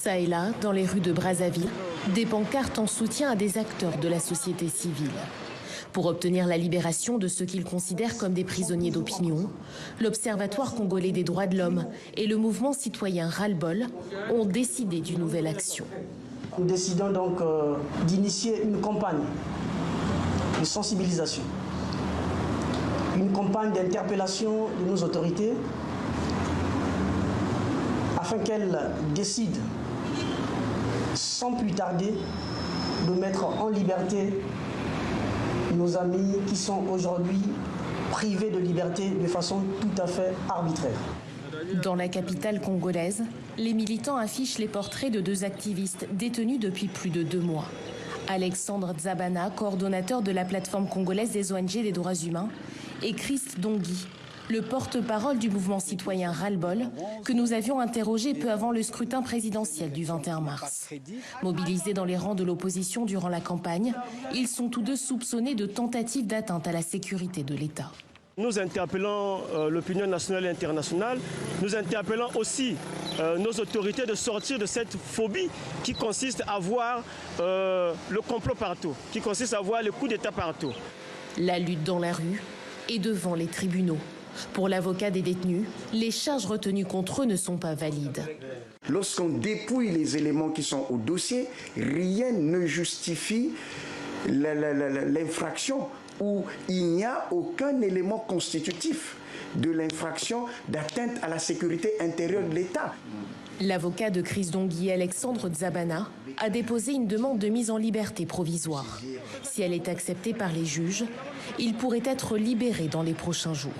Ça et là, dans les rues de Brazzaville, des pancartes en soutien à des acteurs de la société civile. Pour obtenir la libération de ceux qu'ils considèrent comme des prisonniers d'opinion, l'Observatoire congolais des droits de l'homme et le mouvement citoyen Ras-le-Bol ont décidé d'une nouvelle action. Nous décidons donc d'initier une campagne de sensibilisation, une campagne d'interpellation de nos autorités afin qu'elles décident sans plus tarder de mettre en liberté nos amis qui sont aujourd'hui privés de liberté de façon tout à fait arbitraire. Dans la capitale congolaise, les militants affichent les portraits de deux activistes détenus depuis plus de 2 mois. Alexandre Zabana, coordonnateur de la plateforme congolaise des ONG des droits humains, et Christ Dongui, le porte-parole du mouvement citoyen Ras-le-Bol, que nous avions interrogé peu avant le scrutin présidentiel du 21 mars. Mobilisés dans les rangs de l'opposition durant la campagne, ils sont tous deux soupçonnés de tentative d'atteinte à la sécurité de l'État. Nous interpellons l'opinion nationale et internationale, nous interpellons aussi nos autorités de sortir de cette phobie qui consiste à voir le complot partout, qui consiste à voir les coups d'État partout. La lutte dans la rue et devant les tribunaux. Pour l'avocat des détenus, les charges retenues contre eux ne sont pas valides. Lorsqu'on dépouille les éléments qui sont au dossier, rien ne justifie l'infraction où il n'y a aucun élément constitutif de l'infraction d'atteinte à la sécurité intérieure de l'État. L'avocat de Christ Dongui, Alexandre Zabana, a déposé une demande de mise en liberté provisoire. Si elle est acceptée par les juges, il pourrait être libéré dans les prochains jours.